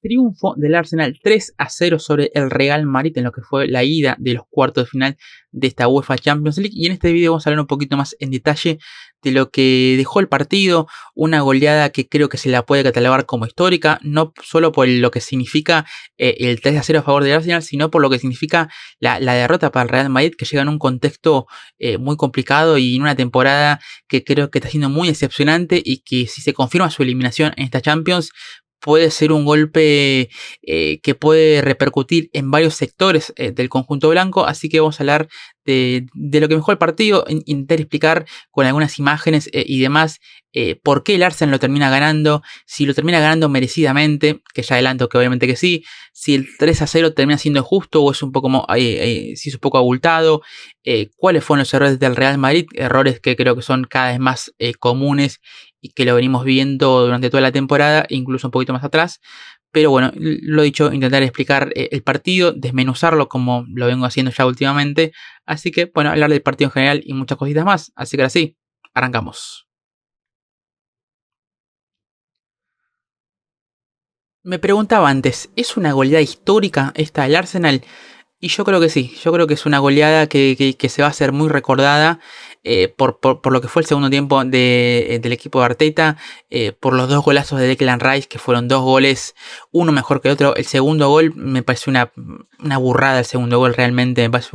triunfo del Arsenal 3-0 sobre el Real Madrid en lo que fue la ida de los cuartos de final de esta UEFA Champions League. Y en este video vamos a hablar un poquito más en detalle de lo que dejó el partido, una goleada que creo que se la puede catalogar como histórica, no solo por lo que significa el 3-0 a favor del Arsenal, sino por lo que significa la derrota para el Real Madrid, que llega en un contexto muy complicado y en una temporada que creo que está siendo muy decepcionante y que si se confirma su eliminación en esta Champions, puede ser un golpe que puede repercutir en varios sectores del conjunto blanco. Así que vamos a hablar de lo que mejoró el partido, intentar explicar con algunas imágenes y demás por qué el Arsenal lo termina ganando, si lo termina ganando merecidamente, que ya adelanto que obviamente que sí, si el 3-0 termina siendo justo o es un poco, si es un poco abultado, cuáles fueron los errores del Real Madrid, errores que creo que son cada vez más comunes y que lo venimos viendo durante toda la temporada, incluso un poquito más atrás. Pero bueno, lo dicho, intentar explicar el partido, desmenuzarlo como lo vengo haciendo ya últimamente. Así que, bueno, hablar del partido en general y muchas cositas más. Así que ahora sí, arrancamos. Me preguntaba antes, ¿es una goleada histórica esta del Arsenal? Y yo creo que sí, yo creo que es una goleada que se va a hacer muy recordada por lo que fue el segundo tiempo del equipo de Arteta, por los dos golazos de Declan Rice, que fueron dos goles, uno mejor que el otro. El segundo gol me parece una burrada, el segundo gol realmente me parece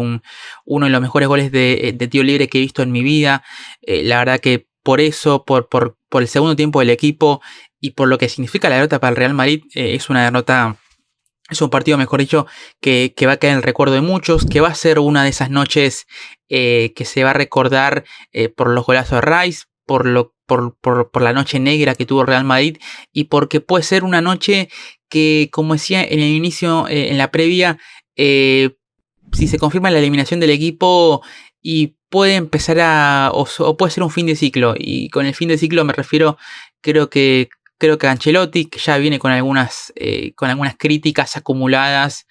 uno de los mejores goles de tiro libre que he visto en mi vida. La verdad que por eso, por el segundo tiempo del equipo y por lo que significa la derrota para el Real Madrid, es una derrota. Es un partido, mejor dicho, que va a quedar en el recuerdo de muchos, que va a ser una de esas noches que se va a recordar por los golazos de Rice, por la noche negra que tuvo Real Madrid y porque puede ser una noche que, como decía en el inicio, en la previa, si se confirma la eliminación del equipo y puede empezar o puede ser un fin de ciclo. Y con el fin de ciclo me refiero, creo que Ancelotti, que ya viene con algunas críticas acumuladas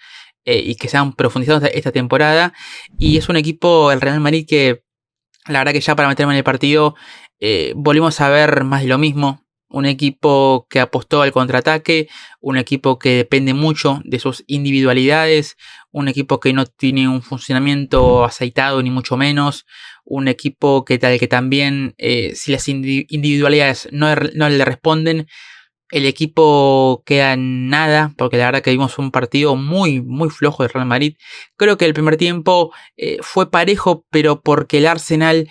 y que se han profundizado esta temporada. Y es un equipo, el Real Madrid, que la verdad que ya para meterme en el partido volvimos a ver más de lo mismo. Un equipo que apostó al contraataque, un equipo que depende mucho de sus individualidades, un equipo que no tiene un funcionamiento aceitado ni mucho menos, un equipo que también si las individualidades no le responden, el equipo queda en nada, porque la verdad que vimos un partido muy, muy flojo de Real Madrid. Creo que el primer tiempo fue parejo, pero porque el Arsenal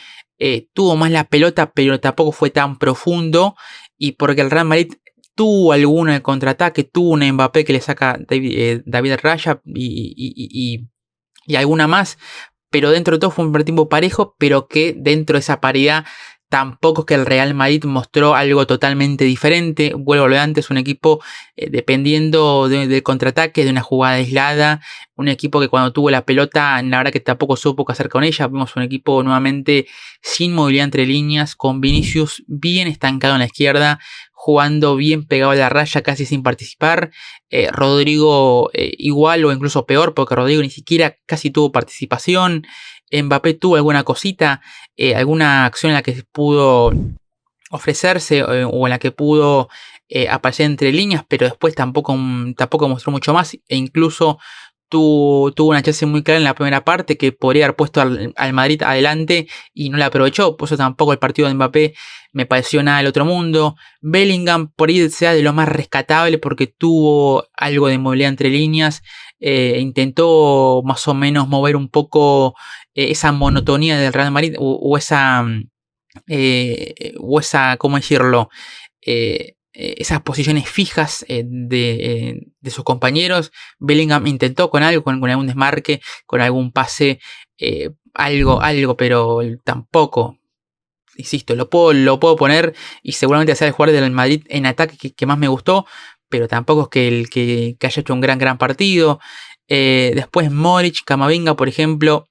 tuvo más la pelota, pero tampoco fue tan profundo. Y porque el Real Madrid tuvo alguno en el contraataque, tuvo un Mbappé que le saca David Raya y alguna más. Pero dentro de todo fue un primer tiempo parejo, pero que dentro de esa paridad tampoco es que el Real Madrid mostró algo totalmente diferente. Vuelvo a lo de antes, un equipo dependiendo del contraataque, de una jugada aislada. Un equipo que cuando tuvo la pelota, la verdad que tampoco supo qué hacer con ella. Vimos un equipo nuevamente sin movilidad entre líneas, con Vinicius bien estancado en la izquierda, jugando bien pegado a la raya, casi sin participar. Rodrigo igual o incluso peor, porque Rodrigo ni siquiera casi tuvo participación. Mbappé tuvo alguna cosita, alguna acción en la que pudo ofrecerse o en la que pudo aparecer entre líneas, pero después tampoco mostró mucho más e incluso tuvo una chance muy clara en la primera parte que podría haber puesto al Madrid adelante y no la aprovechó. Por eso tampoco el partido de Mbappé me pareció nada del otro mundo. Bellingham por ahí sea de lo más rescatable porque tuvo algo de movilidad entre líneas. Intentó más o menos mover un poco esa monotonía del Real Madrid o esa, ¿cómo decirlo? Esas posiciones fijas de sus compañeros. Bellingham intentó con algo, con algún desmarque, con algún pase, algo, pero tampoco. Insisto, lo puedo poner y seguramente sea el jugador del Madrid en ataque que más me gustó, pero tampoco es que haya hecho un gran partido. Después Modric, Camavinga, por ejemplo.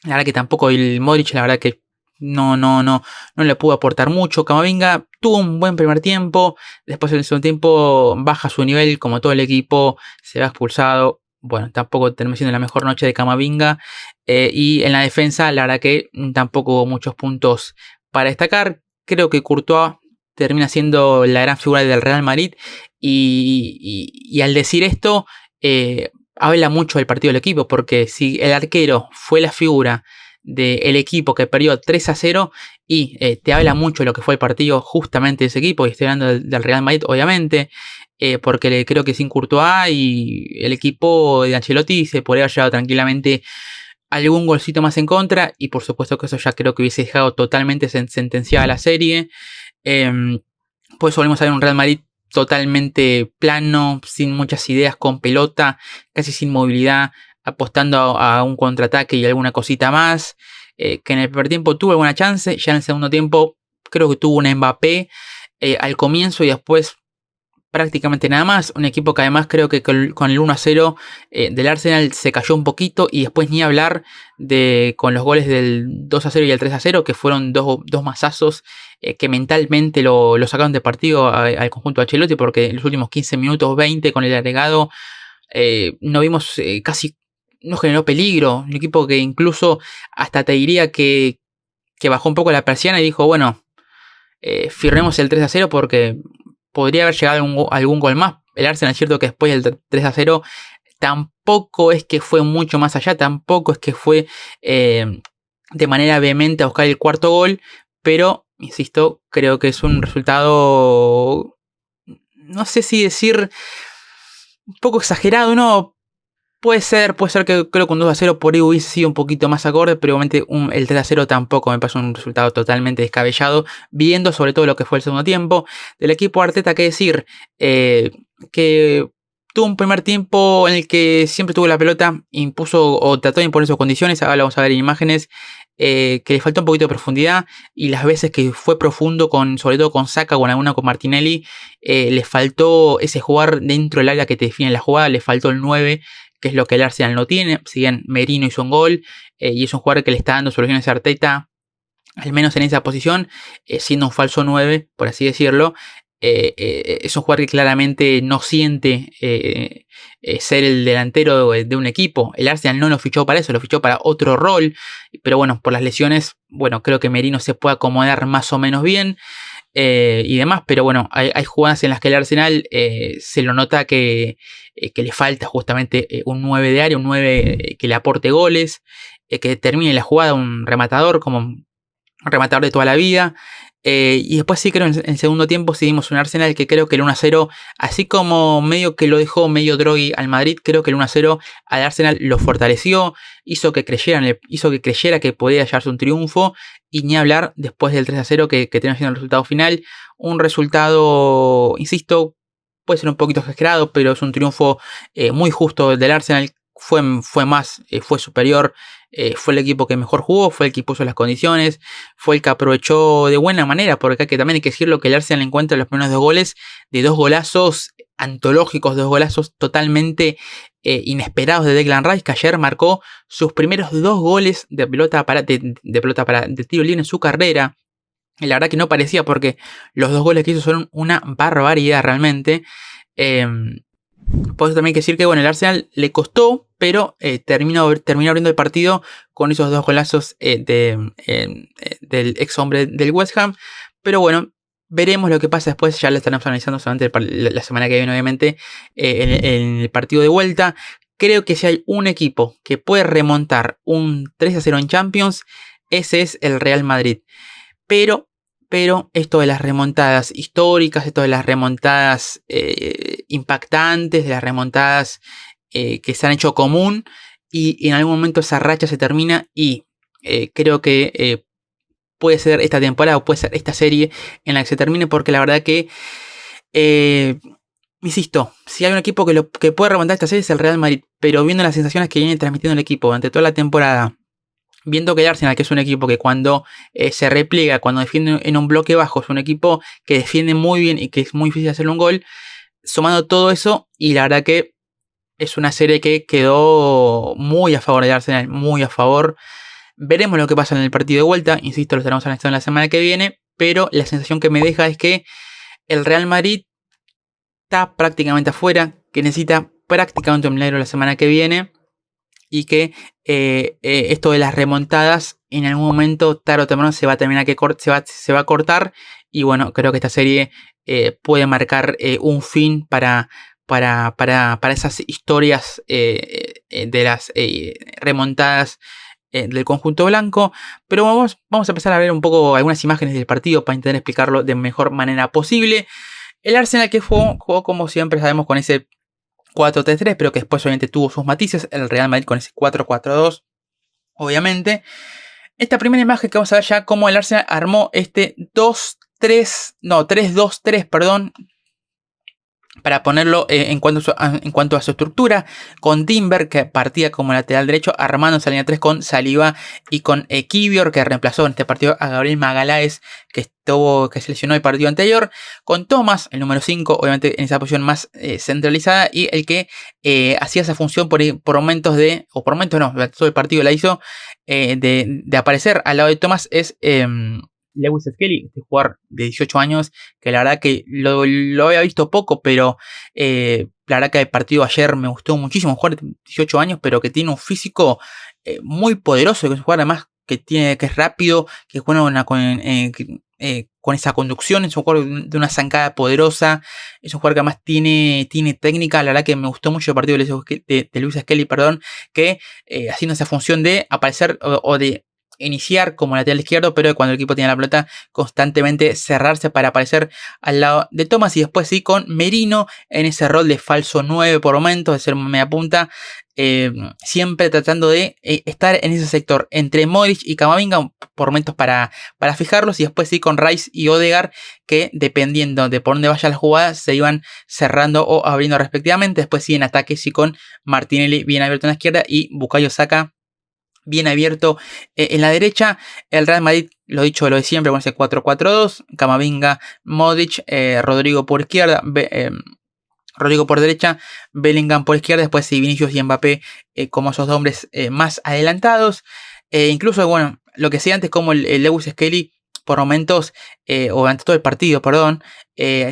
La verdad que tampoco el Modric, la verdad que no le pudo aportar mucho. Camavinga tuvo un buen primer tiempo, después en el segundo tiempo baja su nivel como todo el equipo, se va expulsado. Bueno, tampoco terminó siendo la mejor noche de Camavinga. Y en la defensa, la verdad que tampoco hubo muchos puntos para destacar. Creo que Courtois termina siendo la gran figura del Real Madrid. Y al decir esto, habla mucho del partido del equipo, porque si el arquero fue la figura del equipo que perdió 3-0 y te habla mucho de lo que fue el partido justamente de ese equipo, y estoy hablando del Real Madrid obviamente, porque creo que sin Courtois y el equipo de Ancelotti se podría haber llevado tranquilamente algún golcito más en contra, y por supuesto que eso ya creo que hubiese dejado totalmente sentenciada la serie. Pues volvemos a ver un Real Madrid totalmente plano, sin muchas ideas, con pelota, casi sin movilidad, apostando a un contraataque y alguna cosita más, que en el primer tiempo tuvo alguna chance, ya en el segundo tiempo creo que tuvo un Mbappé al comienzo y después prácticamente nada más. Un equipo que además creo que con el 1-0 del Arsenal se cayó un poquito, y después ni hablar con los goles del 2-0 y el 3-0, que fueron dos mazazos que mentalmente lo sacaron de partido al conjunto de Ancelotti, porque en los últimos 15 minutos, 20 con el agregado, no vimos casi, no generó peligro. Un equipo que incluso hasta te diría que bajó un poco la persiana y dijo, bueno, firmemos el 3-0 porque podría haber llegado algún gol más. El Arsenal es cierto que después del 3-0 tampoco es que fue mucho más allá, tampoco es que fue de manera vehemente a buscar el cuarto gol, pero, insisto, creo que es un resultado, no sé si decir un poco exagerado, ¿no? Puede ser que creo que un 2-0 por ahí hubiese sido un poquito más acorde, pero obviamente el 3-0 tampoco me parece un resultado totalmente descabellado, viendo sobre todo lo que fue el segundo tiempo. Del equipo Arteta, que decir, que tuvo un primer tiempo en el que siempre tuvo la pelota, impuso o trató de imponer sus condiciones, ahora lo vamos a ver en imágenes, que le faltó un poquito de profundidad, y las veces que fue profundo, sobre todo con Saka o en alguna con Martinelli, le faltó ese jugar dentro del área que te define la jugada, le faltó el 9, que es lo que el Arsenal no tiene. Si bien Merino hizo un gol, y es un jugador que le está dando soluciones a Arteta, al menos en esa posición, siendo un falso 9, por así decirlo. Es un jugador que claramente no siente ser el delantero de un equipo. El Arsenal no lo fichó para eso, lo fichó para otro rol, pero bueno, por las lesiones, bueno, creo que Merino se puede acomodar más o menos bien. Y demás, pero bueno, hay jugadas en las que el Arsenal se lo nota que le falta justamente un 9 de área, un 9 que le aporte goles, que termine la jugada, un rematador, como un rematador de toda la vida. Y después sí creo en segundo tiempo seguimos un Arsenal que creo que el 1-0, así como medio que lo dejó medio drogui al Madrid, creo que el 1-0 al Arsenal lo fortaleció, hizo que creyera que podía llevarse un triunfo, y ni hablar después del 3-0 que terminó siendo el resultado final. Un resultado, insisto, puede ser un poquito exagerado, pero es un triunfo muy justo del Arsenal. Fue superior, fue el equipo que mejor jugó, fue el que puso las condiciones, fue el que aprovechó de buena manera, porque acá que también hay que decirlo que el Arsenal encuentra los primeros 2 goles de 2 golazos antológicos, 2 golazos totalmente inesperados de Declan Rice, que ayer marcó sus primeros 2 goles de tiro libre en su carrera. Y la verdad que no parecía, porque los 2 goles que hizo son una barbaridad realmente. Por eso también hay que decir que bueno, el Arsenal le costó, pero terminó abriendo el partido con esos 2 golazos del ex hombre del West Ham. Pero bueno, veremos lo que pasa después. Ya lo estaremos analizando solamente la semana que viene, obviamente, en el partido de vuelta. Creo que si hay un equipo que puede remontar un 3-0 en Champions, ese es el Real Madrid. Pero esto de las remontadas históricas, esto de las remontadas impactantes, de las remontadas que se han hecho común, y en algún momento esa racha se termina, y creo que puede ser esta temporada o puede ser esta serie en la que se termine, porque la verdad que, insisto, si hay un equipo que puede remontar esta serie es el Real Madrid, pero viendo las sensaciones que viene transmitiendo el equipo durante toda la temporada, viendo que el Arsenal, que es un equipo que cuando se repliega, cuando defiende en un bloque bajo, es un equipo que defiende muy bien y que es muy difícil hacerle un gol, sumando todo eso, y la verdad que es una serie que quedó muy a favor del Arsenal, muy a favor. Veremos lo que pasa en el partido de vuelta, insisto, lo estaremos analizando la semana que viene, pero la sensación que me deja es que el Real Madrid está prácticamente afuera, que necesita prácticamente un milagro la semana que viene, y que esto de las remontadas en algún momento, tarde o temprano, se va a terminar se va a cortar, Y bueno, creo que esta serie puede marcar un fin para esas historias de las remontadas del conjunto blanco. Pero vamos a empezar a ver un poco algunas imágenes del partido para intentar explicarlo de mejor manera posible. El Arsenal que jugó como siempre sabemos con ese 4-3-3, pero que después obviamente tuvo sus matices. El Real Madrid con ese 4-4-2, obviamente. Esta primera imagen que vamos a ver ya cómo el Arsenal armó este 3-2-3, perdón, para ponerlo en cuanto a su estructura, con Timber, que partía como lateral derecho, armando esa línea 3 con Saliba y con Kiwior, que reemplazó en este partido a Gabriel Magalhaes, que se lesionó el partido anterior, con Thomas, el número 5, obviamente en esa posición más centralizada, y el que hacía esa función por momentos por momentos no, todo el partido la hizo, de aparecer al lado de Thomas es Lewis Skelly, este jugador de 18 años, que la verdad que lo había visto poco, pero la verdad que el partido ayer me gustó muchísimo. Un jugador de 18 años, pero que tiene un físico muy poderoso, que es un jugador además que es rápido, que es bueno con esa conducción, es un jugador de una zancada poderosa, es un jugador que además tiene técnica. La verdad que me gustó mucho el partido de Lewis Skelly, perdón, que haciendo esa función de aparecer o de iniciar como lateral izquierdo, pero cuando el equipo tiene la pelota constantemente cerrarse para aparecer al lado de Thomas, y después sí con Merino en ese rol de falso 9 por momentos, de ser media punta, siempre tratando de estar en ese sector entre Modric y Camavinga por momentos para fijarlos, y después sí con Rice y Odegaard, que dependiendo de por dónde vaya la jugada se iban cerrando o abriendo respectivamente. Después sí en ataque sí con Martinelli bien abierto en la izquierda y Bukayo Saka bien abierto en la derecha. El Real Madrid, lo dicho, lo de siempre, con ese 4-4-2, Camavinga, Modric, Rodrigo por izquierda, Rodrigo por derecha, Bellingham por izquierda, después sí, Vinicius y Mbappé como esos dos hombres más adelantados. Incluso, bueno, lo que decía antes, como el Lewis Skelly por momentos, o durante todo el partido, perdón,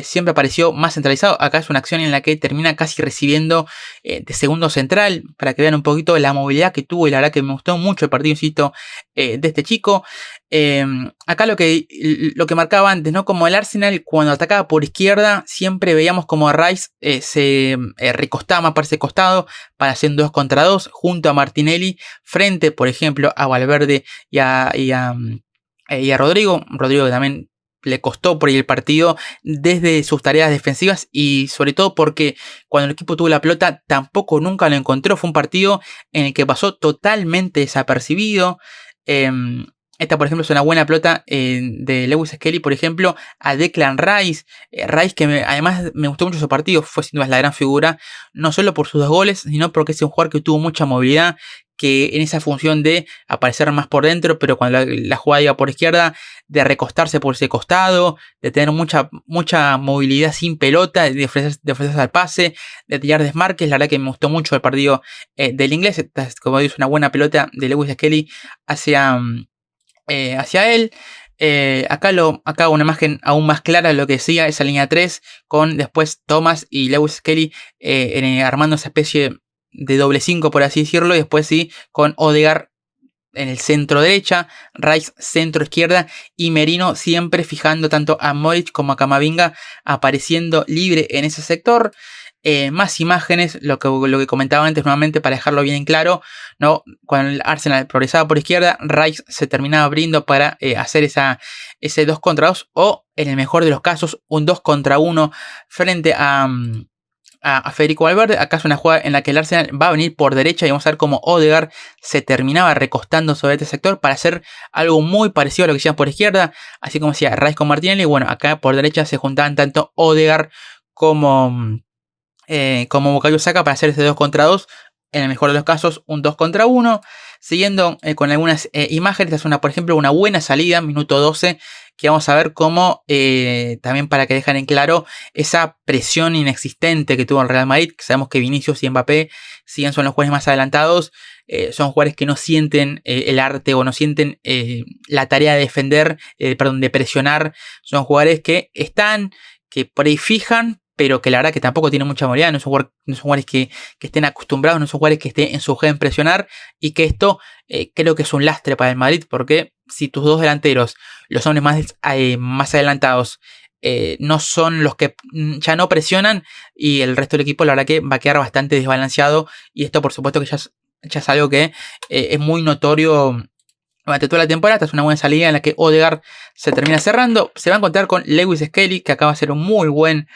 siempre apareció más centralizado. Acá es una acción en la que termina casi recibiendo de segundo central, para que vean un poquito la movilidad que tuvo, y la verdad que me gustó mucho el partido, insisto, de este chico. Acá lo que marcaba antes, ¿no? Como el Arsenal cuando atacaba por izquierda, siempre veíamos como Rice se recostaba más para ese costado para hacer 2 contra 2 junto a Martinelli, frente, por ejemplo, a Valverde y a Rodrigo. Rodrigo que también le costó por ahí el partido desde sus tareas defensivas, y sobre todo porque cuando el equipo tuvo la pelota tampoco nunca lo encontró. Fue un partido en el que pasó totalmente desapercibido. Esta, por ejemplo, es una buena pelota de Lewis Skelly, por ejemplo, a Declan Rice. Rice, que además me gustó mucho su partido, fue sin duda la gran figura, no solo por sus 2 goles, sino porque es un jugador que tuvo mucha movilidad, que en esa función de aparecer más por dentro, pero cuando la jugada iba por izquierda, de recostarse por ese costado, de tener mucha movilidad sin pelota, de ofrecerse al pase, de tirar desmarques. La verdad que me gustó mucho el partido del inglés. Esta es, como digo, una buena pelota de Lewis Skelly hacia él. Acá una imagen aún más clara de lo que decía, esa línea 3, con después Thomas y Lewis Skelly armando esa especie de doble 5, por así decirlo, y después sí con Odegaard en el centro derecha, Rice centro izquierda, y Merino siempre fijando tanto a Modric como a Camavinga apareciendo libre en ese sector. Más imágenes, lo que comentaba antes nuevamente para dejarlo bien en claro, ¿no? Cuando el Arsenal progresaba por izquierda, Rice se terminaba abriendo para hacer ese 2 contra 2, o en el mejor de los casos un 2 contra 1 frente a Federico Valverde. Acá es una jugada en la que el Arsenal va a venir por derecha, y vamos a ver cómo Odegaard se terminaba recostando sobre este sector para hacer algo muy parecido a lo que hacían por izquierda, así como hacía Rice con Martinelli. Bueno, acá por derecha se juntaban tanto Odegaard como Bukayo Saka para hacer ese 2 contra 2, en el mejor de los casos un 2 contra 1. Siguiendo con algunas imágenes, es por ejemplo una buena salida, minuto 12, que vamos a ver cómo, también para que dejen en claro esa presión inexistente que tuvo el Real Madrid, que sabemos que Vinicius y Mbappé, si bien son los jugadores más adelantados, son jugadores que no sienten el arte, o no sienten la tarea de defender, de presionar. Son jugadores que por ahí fijan, pero que la verdad que tampoco tiene mucha movilidad, no son jugadores que estén acostumbrados, no son jugadores que estén en su gen presionar, y que esto creo que es un lastre para el Madrid, porque si tus dos delanteros, los hombres más adelantados, no son los que ya no presionan, y el resto del equipo la verdad que va a quedar bastante desbalanceado, y esto por supuesto que ya es algo que es muy notorio durante toda la temporada. Esta es una buena salida en la que Odegaard se termina cerrando. Se va a encontrar con Lewis Skelly, que acaba de ser un muy buen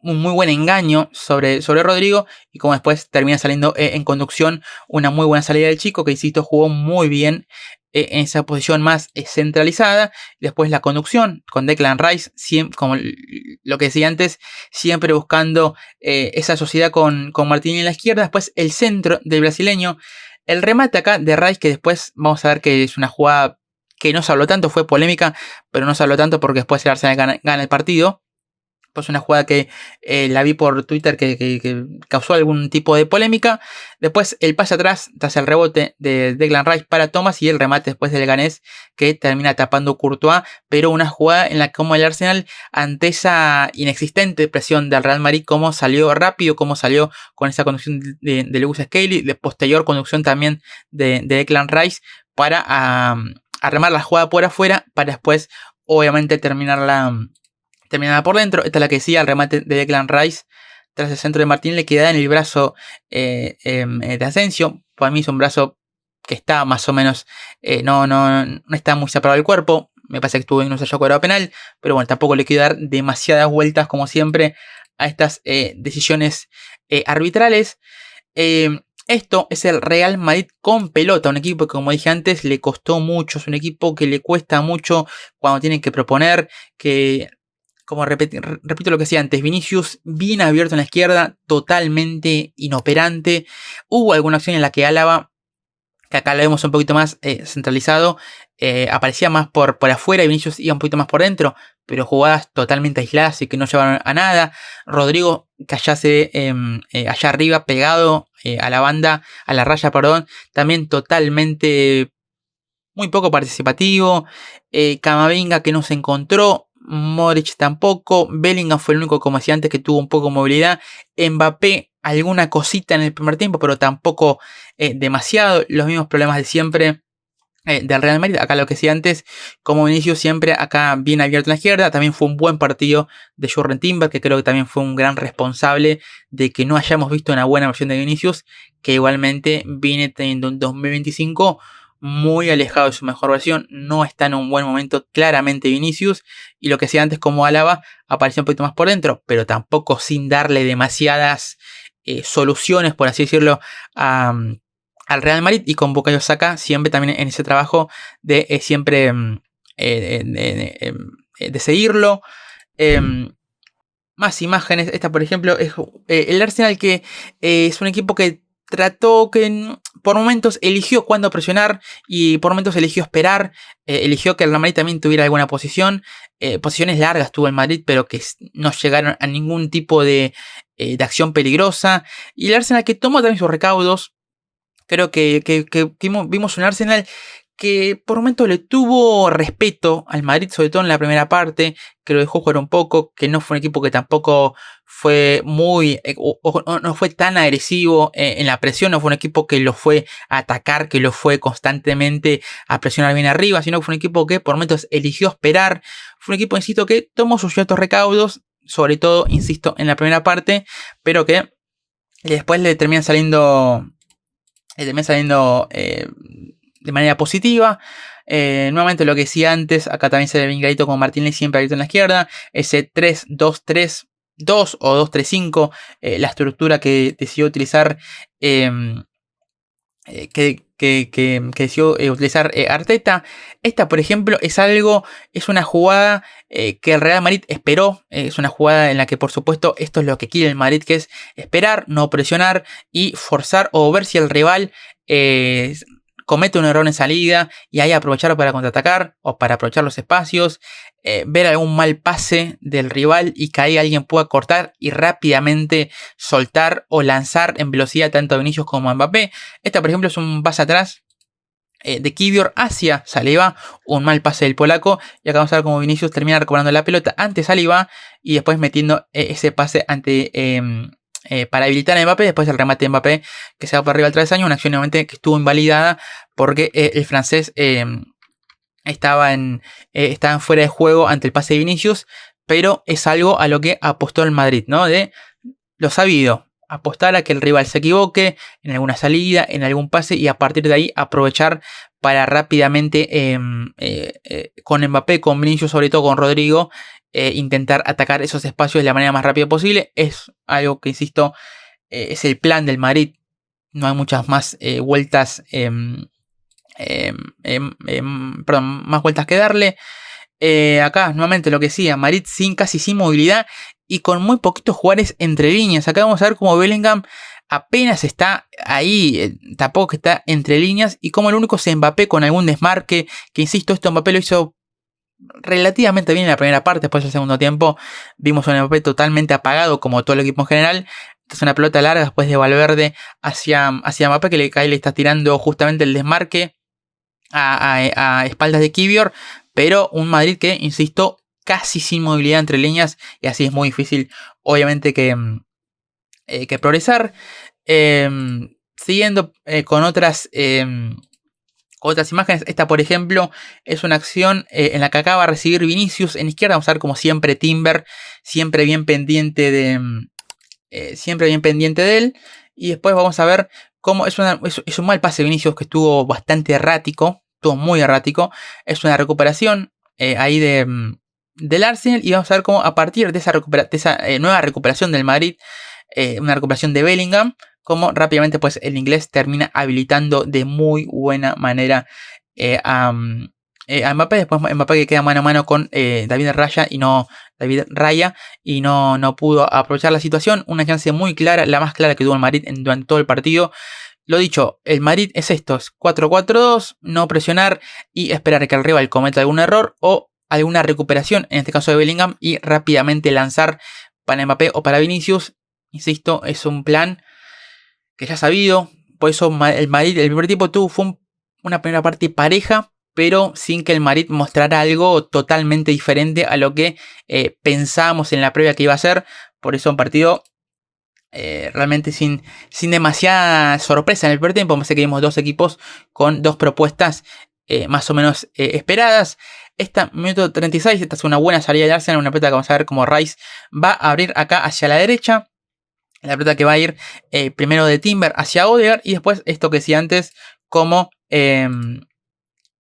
engaño sobre Rodrigo, y como después termina saliendo en conducción, una muy buena salida del chico, que insisto jugó muy bien en esa posición más centralizada. Después la conducción con Declan Rice, siempre, como lo que decía antes, siempre buscando esa sociedad con Martín en la izquierda. Después el centro del brasileño, el remate acá de Rice, que después vamos a ver que es una jugada que no se habló tanto, fue polémica, pero no se habló tanto porque después el Arsenal gana el partido. Pues una jugada que la vi por Twitter que causó algún tipo de polémica. Después el pase atrás tras el rebote de Declan Rice para Thomas, y el remate después del ganés que termina tapando Courtois. Pero una jugada en la que como el Arsenal, ante esa inexistente presión del Real Madrid, como salió rápido, como salió con esa conducción de Lewis Skelly, de posterior conducción también de Declan Rice para armar la jugada por afuera, para después obviamente terminada por dentro. Esta es la que decía, el remate de Declan Rice tras el centro de Martín le queda en el brazo de Asensio. Para mí es un brazo que está más o menos, no está muy separado del cuerpo. Me parece que estuvo en un sello cobrado penal, pero bueno, tampoco le quiero dar demasiadas vueltas como siempre a estas decisiones arbitrales. Esto es el Real Madrid con pelota, un equipo que, como dije antes, le costó mucho, es un equipo que le cuesta mucho cuando tienen que proponer, que, como repito lo que decía antes, Vinicius bien abierto en la izquierda, totalmente inoperante. Hubo alguna acción en la que Álava, que acá lo vemos un poquito más centralizado, aparecía más por afuera, y Vinicius iba un poquito más por dentro, pero jugadas totalmente aisladas y que no llevaron a nada. Rodrigo, que allá arriba, pegado a la banda, a la raya, perdón, también totalmente muy poco participativo. Camavinga, que no se encontró. Modric tampoco. Bellingham fue el único, como decía antes, que tuvo un poco de movilidad. Mbappé, alguna cosita en el primer tiempo, pero tampoco demasiado. Los mismos problemas de siempre del Real Madrid. Acá lo que decía antes, como Vinicius siempre acá bien abierto en la izquierda. También fue un buen partido de Jurgen Timber, que creo que también fue un gran responsable de que no hayamos visto una buena versión de Vinicius, que igualmente viene teniendo un 2025 muy alejado de su mejor versión. No está en un buen momento claramente Vinicius, y lo que decía antes, como Álava, apareció un poquito más por dentro, pero tampoco sin darle demasiadas soluciones, por así decirlo, al Real Madrid. Y con Bukayo Saka siempre también en ese trabajo de siempre de seguirlo. Más imágenes. Esta, por ejemplo, es el Arsenal, que es un equipo que trató, que por momentos eligió cuándo presionar y por momentos eligió esperar. Eligió que el Real Madrid también tuviera alguna posición. Posiciones largas tuvo el Madrid, pero que no llegaron a ningún tipo de acción peligrosa. Y el Arsenal, que tomó también sus recaudos. Creo que vimos un Arsenal que por momentos le tuvo respeto al Madrid, sobre todo en la primera parte, que lo dejó jugar un poco, que no fue un equipo que tampoco fue muy, no fue tan agresivo en la presión, no fue un equipo que lo fue a atacar, que lo fue constantemente a presionar bien arriba, sino que fue un equipo que por momentos eligió esperar. Fue un equipo, insisto, que tomó sus ciertos recaudos, sobre todo, insisto, en la primera parte, pero que después le terminan saliendo de manera positiva. Nuevamente lo que decía antes, acá también se ve bien clarito con Martínez siempre abierto en la izquierda. Ese 3-2-3-2 o 2-3-5, la estructura que decidió utilizar Arteta. Esta, por ejemplo, es una jugada que el Real Madrid esperó. Es una jugada en la que, por supuesto, esto es lo que quiere el Madrid, que es esperar, no presionar y forzar, o ver si el rival comete un error en salida y ahí aprovechar para contraatacar o para aprovechar los espacios, ver algún mal pase del rival y que ahí alguien pueda cortar y rápidamente soltar o lanzar en velocidad tanto a Vinicius como a Mbappé. Esta, por ejemplo, es un pase atrás de Kiwior hacia Saliba, un mal pase del polaco, y acá vamos a ver cómo Vinicius termina recuperando la pelota ante Saliba y después metiendo ese pase para habilitar a Mbappé, después el remate de Mbappé que se va por arriba al travesaño, una acción nuevamente que estuvo invalidada porque el francés estaba fuera de juego ante el pase de Vinicius, pero es algo a lo que apostó el Madrid, ¿no? De lo sabido, apostar a que el rival se equivoque en alguna salida, en algún pase, y a partir de ahí aprovechar para rápidamente con Mbappé, con Vinicius, sobre todo con Rodrigo, intentar atacar esos espacios de la manera más rápida posible. Es algo que, insisto, es el plan del Madrid. No hay muchas más vueltas, más vueltas que darle. Acá nuevamente lo que decía, Madrid casi sin movilidad y con muy poquitos jugadores entre líneas. Acá vamos a ver cómo Bellingham apenas está ahí, tampoco está entre líneas, y como el único es Mbappé con algún desmarque, que insisto, esto Mbappé lo hizo relativamente bien en la primera parte. Después del segundo tiempo vimos a un Mbappé totalmente apagado, como todo el equipo en general. Es una pelota larga después de Valverde hacia Mbappé, que le está tirando justamente el desmarque a espaldas de Kiwior, pero un Madrid que, insisto, casi sin movilidad entre líneas, y así es muy difícil obviamente que progresar. Siguiendo con otras imágenes, esta por ejemplo es una acción en la que acaba de recibir Vinicius en izquierda. Vamos a ver como siempre Timber siempre bien pendiente de él, y después vamos a ver cómo es un mal pase de Vinicius que estuvo bastante errático, estuvo muy errático. Es una recuperación ahí del Arsenal, y vamos a ver cómo a partir de esa nueva recuperación del Madrid, una recuperación de Bellingham, como rápidamente pues el inglés termina habilitando de muy buena manera a Mbappé. Después Mbappé que queda mano a mano con David Raya y no pudo aprovechar la situación. Una chance muy clara, la más clara que tuvo el Madrid durante todo el partido. Lo dicho, el Madrid es esto, es 4-4-2, no presionar y esperar que el rival cometa algún error o alguna recuperación, en este caso de Bellingham, y rápidamente lanzar para Mbappé o para Vinicius. Insisto, es un plan que ya sabido. Por eso el Madrid, el primer tiempo fue una primera parte pareja, pero sin que el Madrid mostrara algo totalmente diferente a lo que pensábamos en la previa que iba a ser. Por eso un partido realmente sin demasiada sorpresa en el primer tiempo. Pensé que vimos dos equipos con dos propuestas más o menos esperadas. Minuto 36, esta es una buena salida de Arsenal, una pelota que vamos a ver como Rice va a abrir acá hacia la derecha. La pelota que va a ir primero de Timber hacia Odegaard, y después esto que decía antes, como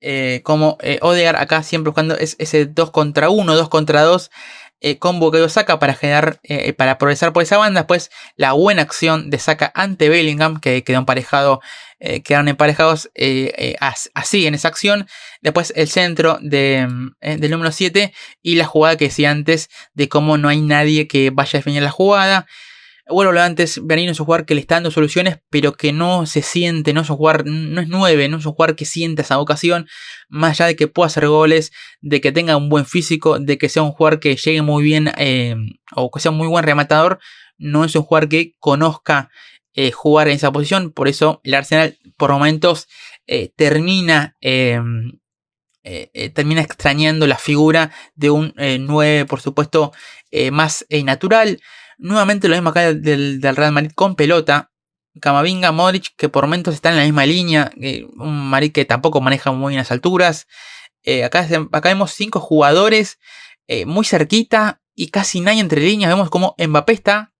Odegaard acá siempre buscando ese 2 contra 1, 2 contra 2 combo que Saka para generar, para progresar por esa banda. Después la buena acción de Saka ante Bellingham, que quedaron emparejados así en esa acción. Después el centro del número 7 y la jugada que decía antes de cómo no hay nadie que vaya a definir la jugada. Bueno, lo antes, Berino es un jugador que le está dando soluciones, pero que no se siente, no es 9, no es un jugador que siente esa vocación, más allá de que pueda hacer goles, de que tenga un buen físico, de que sea un jugador que llegue muy bien, o que sea un muy buen rematador. No es un jugador que conozca jugar en esa posición. Por eso el Arsenal por momentos termina extrañando la figura de un 9, por supuesto, más natural. Nuevamente lo mismo acá del Real Madrid con pelota. Camavinga, Modric, que por momentos están en la misma línea. Un Madrid que tampoco maneja muy bien las alturas. Acá vemos 5 jugadores muy cerquita y casi nadie entre líneas. Vemos como Mbappé está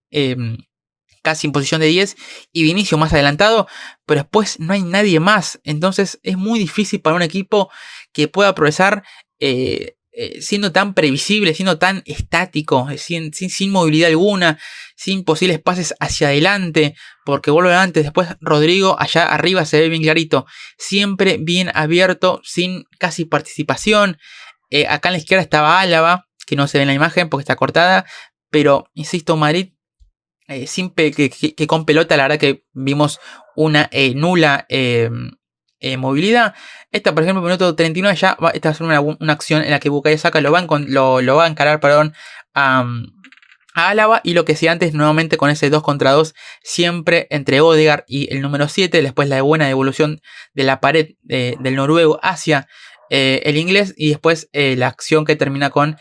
casi en posición de 10 y Vinicius más adelantado, pero después no hay nadie más. Entonces es muy difícil para un equipo que pueda progresar siendo tan previsible, siendo tan estático, sin movilidad alguna, sin posibles pases hacia adelante, porque vuelve antes, después Rodrigo allá arriba se ve bien clarito, siempre bien abierto, sin casi participación. Acá en la izquierda estaba Álava, que no se ve en la imagen porque está cortada, pero insisto, Madrid que con pelota, la verdad que vimos una nula movilidad. Esta, por ejemplo, minuto 39 ya esta va a ser una acción en la que Bukayo Saka lo va a encarar, a Álava, y lo que decía antes, nuevamente con ese 2 contra 2, siempre entre Odegaard y el número 7, después la buena devolución de la pared del noruego hacia el inglés, y después la acción que termina con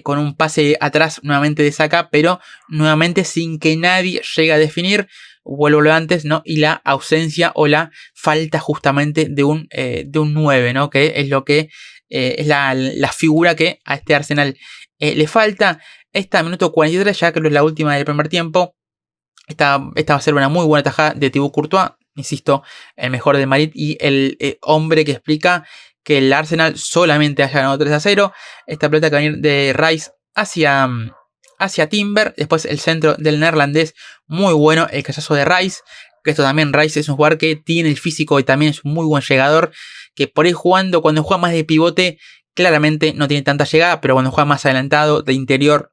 con un pase atrás nuevamente de Saka, pero nuevamente sin que nadie llegue a definir. Vuelvo lo antes, ¿no? Y la ausencia o la falta justamente de un 9, ¿no? Que es lo que es la figura que a este Arsenal le falta. Esta minuto 43, ya que es la última del primer tiempo. Esta va a ser una muy buena tajada de Thibaut Courtois, insisto, el mejor de Madrid y el hombre que explica que el Arsenal solamente haya ganado 3-0. Esta pelota que va a venir de Rice hacia Timber. Después el centro del neerlandés, muy bueno. El callazo de Rice, que esto también, Rice es un jugador que tiene el físico y también es un muy buen llegador. Que por ahí jugando, cuando juega más de pivote, claramente no tiene tanta llegada, pero cuando juega más adelantado, de interior,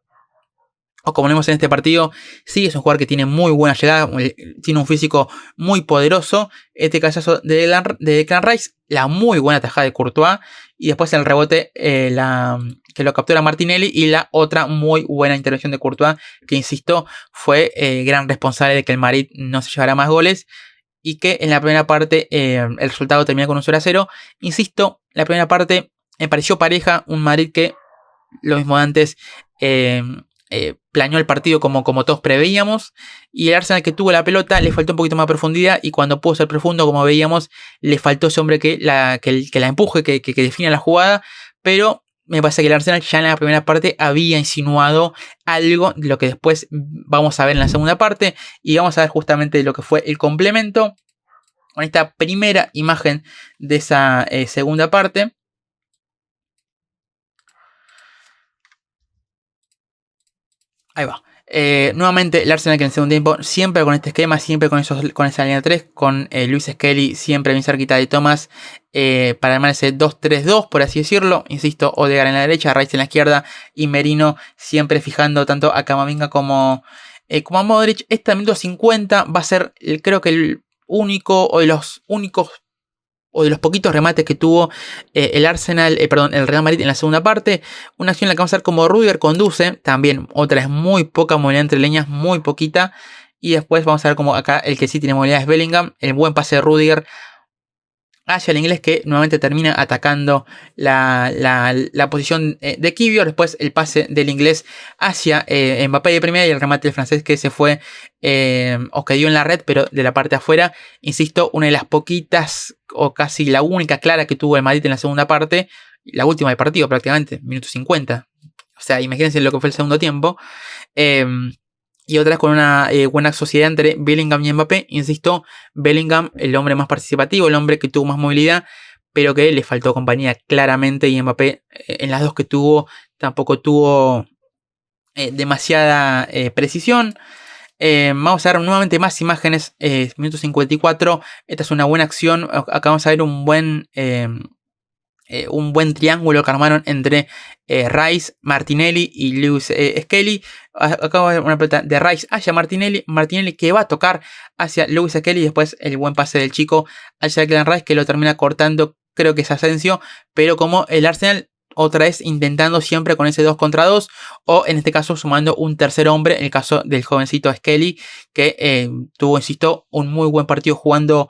o como vemos en este partido, sí es un jugador que tiene muy buena llegada, tiene un físico muy poderoso. Este callazo de Declan Rice, la muy buena tajada de Courtois, y después el rebote que lo captura Martinelli, y la otra muy buena intervención de Courtois, que insisto, fue gran responsable de que el Madrid no se llevara más goles, y que en la primera parte el resultado termina con un 0-0. Insisto, la primera parte me pareció pareja, un Madrid que, lo mismo de antes, planeó el partido como todos preveíamos, y el Arsenal, que tuvo la pelota, le faltó un poquito más de profundidad, y cuando pudo ser profundo, como veíamos, le faltó ese hombre que la empuje, que define la jugada. Pero me parece que el Arsenal ya en la primera parte había insinuado algo de lo que después vamos a ver en la segunda parte, y vamos a ver justamente lo que fue el complemento con esta primera imagen de esa segunda parte. Ahí va. Nuevamente el Arsenal, que en el segundo tiempo, siempre con este esquema, siempre con esa línea 3, con Luis Skelly siempre bien cerquita de Thomas, para armar ese 2-3-2, por así decirlo. Insisto, Odegaard en la derecha, Rice en la izquierda, y Merino siempre fijando tanto a Camavinga como a Modric. Este minuto 50 va a ser, creo que el único, o de los únicos, o de los poquitos remates que tuvo el Real Madrid en la segunda parte. Una acción en la que vamos a ver como Rudiger conduce, también otra es muy poca movilidad entre líneas, muy poquita. Y después vamos a ver como acá el que sí tiene movilidad es Bellingham, el buen pase de Rudiger hacia el inglés, que nuevamente termina atacando la posición de Kiwior. Después el pase del inglés hacia Mbappé de primera, y el remate del francés que se fue o que dio en la red, pero de la parte de afuera. Insisto, una de las poquitas, o casi la única clara que tuvo el Madrid en la segunda parte, la última del partido prácticamente, minuto 50. O sea, imagínense lo que fue el segundo tiempo. Y otra vez con una buena sociedad entre Bellingham y Mbappé. Insisto, Bellingham, el hombre más participativo, el hombre que tuvo más movilidad, pero que le faltó compañía claramente. Y Mbappé, en las dos que tuvo, tampoco tuvo demasiada precisión. Vamos a ver nuevamente más imágenes. Minuto 54. Esta es una buena acción. Acá vamos a ver un buen triángulo que armaron entre Rice, Martinelli y Lewis Skelly. Acá va a haber una pelota de Rice hacia Martinelli, Martinelli que va a tocar hacia Lewis Skelly, y después el buen pase del chico hacia Declan Rice, que lo termina cortando, creo que es Asensio. Pero como el Arsenal otra vez intentando siempre con ese 2 contra 2, o en este caso sumando un tercer hombre, en el caso del jovencito Skelly, que tuvo, insisto, un muy buen partido jugando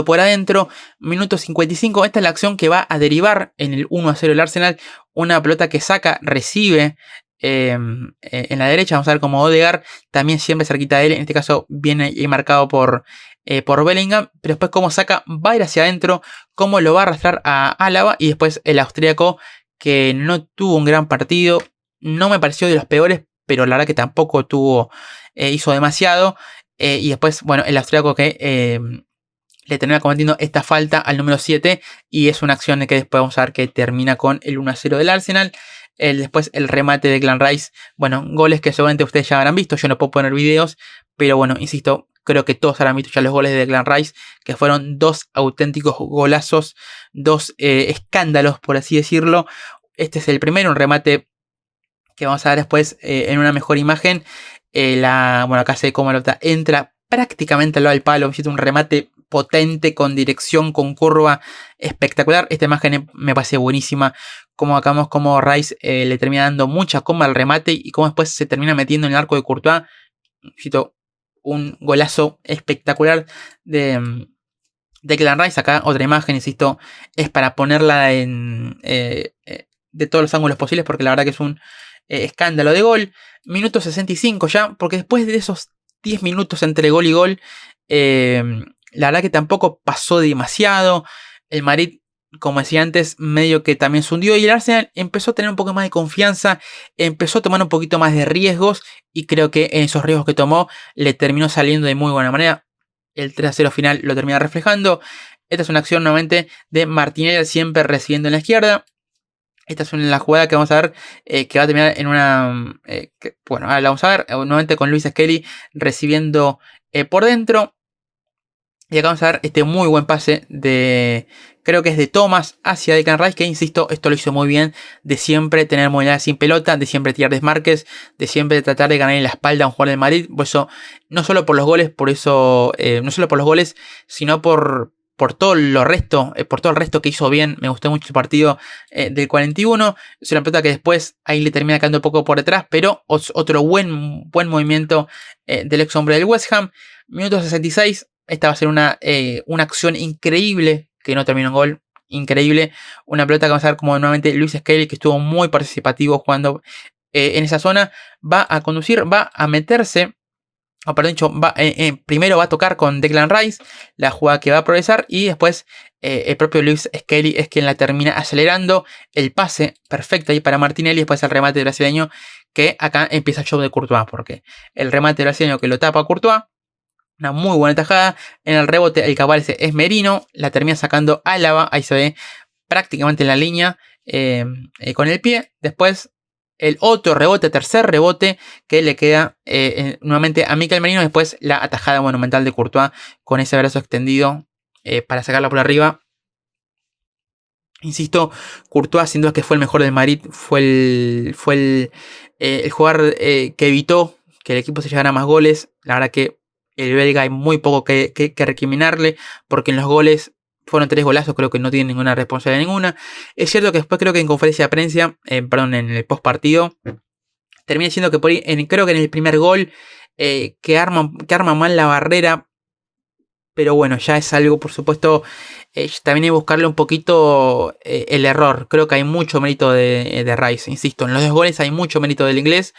por adentro. Minuto 55, esta es la acción que va a derivar en el 1-0 el Arsenal. Una pelota que Saka recibe en la derecha. Vamos a ver como Odegaard, también siempre cerquita de él, en este caso viene marcado por Bellingham, pero después como Saka va a ir hacia adentro, como lo va a arrastrar a Álava, y después el austríaco, que no tuvo un gran partido, no me pareció de los peores, pero la verdad que tampoco hizo demasiado. Y después, bueno, el austríaco que le termina cometiendo esta falta al número 7, y es una acción que después vamos a ver que termina con el 1-0 del Arsenal. Después el remate de Declan Rice, bueno, goles que seguramente ustedes ya habrán visto, yo no puedo poner videos, pero bueno, insisto, creo que todos habrán visto ya los goles de Declan Rice, que fueron dos auténticos golazos, dos escándalos, por así decirlo. Este es el primero, un remate que vamos a ver después en una mejor imagen. Bueno, acá se ve cómo la pelota entra prácticamente al lado del palo, un remate potente, con dirección, con curva, espectacular. Esta imagen me parece buenísima. Como acá vemos como Rice le termina dando mucha comba al remate y cómo después se termina metiendo en el arco de Courtois. Un golazo espectacular de Declan Rice. Acá otra imagen, insisto, es para ponerla de todos los ángulos posibles, porque la verdad que es un escándalo de gol. Minuto 65 ya, porque después de esos 10 minutos entre gol y gol, la verdad que tampoco pasó demasiado. El Madrid, como decía antes, medio que también se hundió, y el Arsenal empezó a tener un poco más de confianza, empezó a tomar un poquito más de riesgos, y creo que en esos riesgos que tomó le terminó saliendo de muy buena manera. El 3-0 final lo termina reflejando. Esta es una acción nuevamente de Martinelli, siempre recibiendo en la izquierda. Esta es la jugada que vamos a ver, que va a terminar en una... bueno, ahora la vamos a ver nuevamente con Luis Skelly recibiendo por dentro. Y acá vamos a ver este muy buen pase de... Creo que es de Thomas hacia Declan Rice, que insisto, esto lo hizo muy bien. De siempre tener movilidad sin pelota, de siempre tirar desmarques, de siempre tratar de ganar en la espalda a un jugador del Madrid. Por eso, no solo por los goles, no solo por los goles, sino por todo lo resto, por todo el resto que hizo bien. Me gustó mucho el partido del 41. Es una pelota que después ahí le termina quedando un poco por detrás, pero otro buen movimiento del ex hombre del West Ham. Minuto 66. Esta va a ser una acción increíble que no terminó en gol. Increíble. Una pelota que vamos a ver como nuevamente Luis Skelly, que estuvo muy participativo jugando en esa zona. Va a conducir, va a meterse. O perdón dicho, primero va a tocar con Declan Rice, la jugada que va a progresar, y después el propio Luis Skelly es quien la termina acelerando. El pase perfecto ahí para Martinelli, después el remate brasileño, que acá empieza el show de Courtois, porque el remate brasileño que lo tapa a Courtois, una muy buena tajada. En el rebote el que aparece es Merino, la termina sacando Álava, ahí se ve prácticamente en la línea con el pie. Después el otro rebote, tercer rebote, que le queda nuevamente a Mikel Merino. Después la atajada monumental de Courtois con ese brazo extendido para sacarla por arriba. Insisto, Courtois sin duda que fue el mejor del Madrid. Fue el jugador que evitó que el equipo se llevara más goles. La verdad que el belga hay muy poco que recriminarle, porque en los goles fueron 3 golazos, creo que no tiene ninguna responsabilidad ninguna. Es cierto que después creo que en conferencia de prensa, en el post partido, termina diciendo que por ahí, creo que en el primer gol, que arma mal la barrera. Pero bueno, ya es algo, por supuesto, también hay que buscarle un poquito el error. Creo que hay mucho mérito de Rice, insisto, en los 2 goles hay mucho mérito del inglés.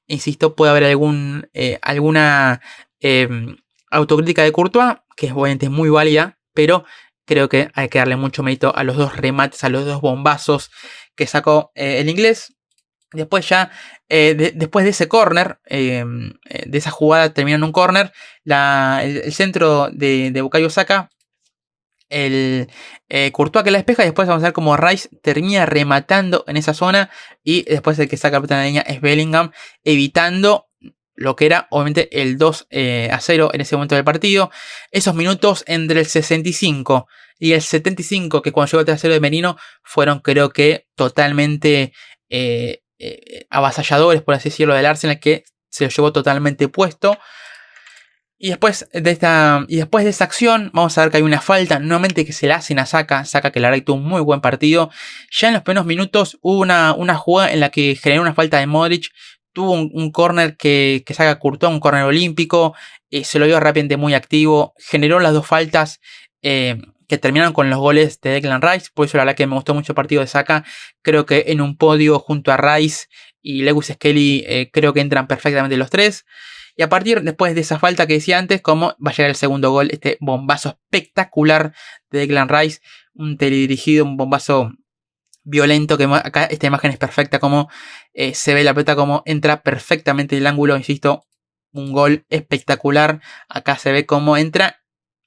Insisto, puede haber alguna autocrítica de Courtois, que es obviamente muy válida, pero creo que hay que darle mucho mérito a los 2 remates, a los 2 bombazos que sacó el inglés. Después ya, después de ese córner, de esa jugada termina en un córner, el centro de Bukayo Saka, el Courtois que la despeja, y después vamos a ver cómo Rice termina rematando en esa zona, y después el que saca la pelota en la línea es Bellingham, evitando lo que era obviamente el 2-0 en ese momento del partido. Esos minutos entre el 65 y el 75, que cuando llegó el 3-0 de Merino, fueron creo que totalmente avasalladores, por así decirlo, del Arsenal, que se lo llevó totalmente puesto. Y después de esa acción, vamos a ver que hay una falta nuevamente que se la hacen a Saka, que la verdad que tuvo un muy buen partido. Ya en los primeros minutos hubo una jugada en la que generó una falta de Modric. Tuvo un córner que saca Courtois, un córner olímpico, se lo vio rápidamente muy activo, generó las 2 faltas que terminaron con los goles de Declan Rice. Por eso la verdad que me gustó mucho el partido de Saka. Creo que en un podio junto a Rice y Lewis Skelly creo que entran perfectamente los 3. Y a partir después de esa falta que decía antes, como va a llegar el segundo gol, este bombazo espectacular de Declan Rice, un teledirigido, un bombazo violento, que acá esta imagen es perfecta, como se ve la pelota, como entra perfectamente en el ángulo, insisto, un gol espectacular. Acá se ve cómo entra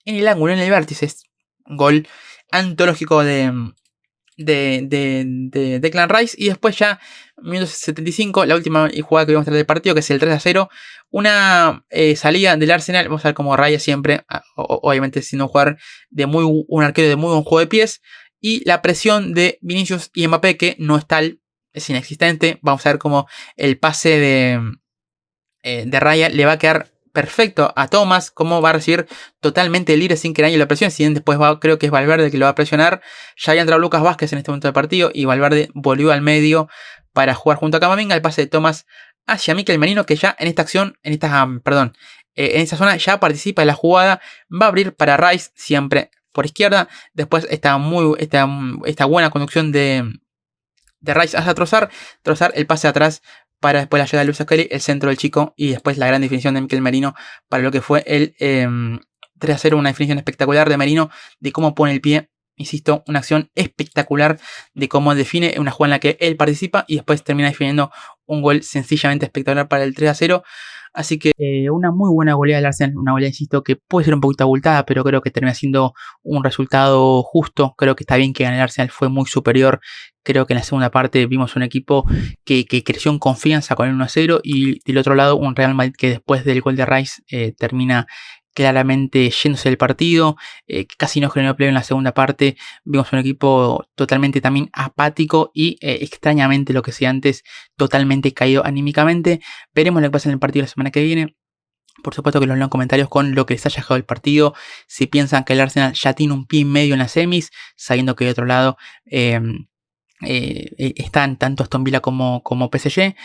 en el ángulo, en el vértice, es un gol antológico de Declan Rice. Y después ya, minuto 75, la última jugada que vamos a traer del partido, que es el 3-0, una salida del Arsenal. Vamos a ver cómo Raya siempre, obviamente siendo un jugador un arquero de muy buen juego de pies, y la presión de Vinicius y Mbappé, que no es tal, es inexistente. Vamos a ver cómo el pase de Raya le va a quedar perfecto a Thomas, cómo va a recibir totalmente libre sin que nadie lo presione. Si bien después creo que es Valverde el que lo va a presionar. Ya había entrado Lucas Vázquez en este momento del partido y Valverde volvió al medio para jugar junto a Camavinga. El pase de Thomas hacia Mikel Merino, que ya en esta acción, en esta zona ya participa de la jugada. Va a abrir para Rice siempre por izquierda. Después esta buena conducción de Rice hacia Trossard el pase atrás para después la llegada de Luis Skelly, el centro del chico y después la gran definición de Mikel Merino para lo que fue el 3-0, una definición espectacular de Merino, de cómo pone el pie, insisto, una acción espectacular de cómo define una jugada en la que él participa y después termina definiendo un gol sencillamente espectacular para el 3-0. Así que una muy buena goleada del Arsenal, una goleada, insisto, que puede ser un poquito abultada, pero creo que termina siendo un resultado justo. Creo que está bien que gane el Arsenal, fue muy superior. Creo que en la segunda parte vimos un equipo que creció en confianza con el 1-0 y del otro lado un Real Madrid que después del gol de Rice termina claramente yéndose del partido, casi no generó play en la segunda parte. Vimos un equipo totalmente también apático y extrañamente lo que decía antes, totalmente caído anímicamente. Veremos lo que pasa en el partido la semana que viene. Por supuesto que los leo en comentarios con lo que les haya dejado el partido. Si piensan que el Arsenal ya tiene un pie y medio en las semis, sabiendo que de otro lado están tanto Aston Villa como PSG,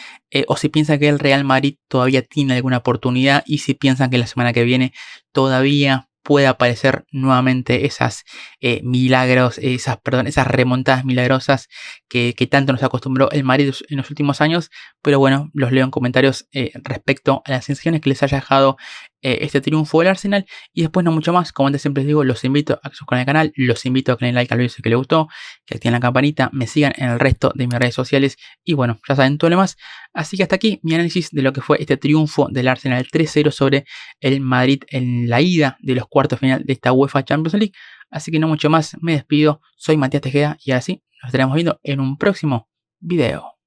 o si piensan que el Real Madrid todavía tiene alguna oportunidad y si piensan que la semana que viene todavía puede aparecer nuevamente esas esas remontadas milagrosas que tanto nos acostumbró el Madrid en los últimos años. Pero bueno, los leo en comentarios respecto a las sensaciones que les haya dejado este triunfo del Arsenal. Y después no mucho más, como antes siempre les digo, los invito a que se suscriban al canal, los invito a que den like al video si les gustó, que activen la campanita, me sigan en el resto de mis redes sociales y bueno, ya saben todo lo demás. Así que hasta aquí mi análisis de lo que fue este triunfo del Arsenal 3-0 sobre el Madrid en la ida de los cuartos final de esta UEFA Champions League. Así que no mucho más, me despido, soy Matías Tejeda y ahora sí, nos estaremos viendo en un próximo video.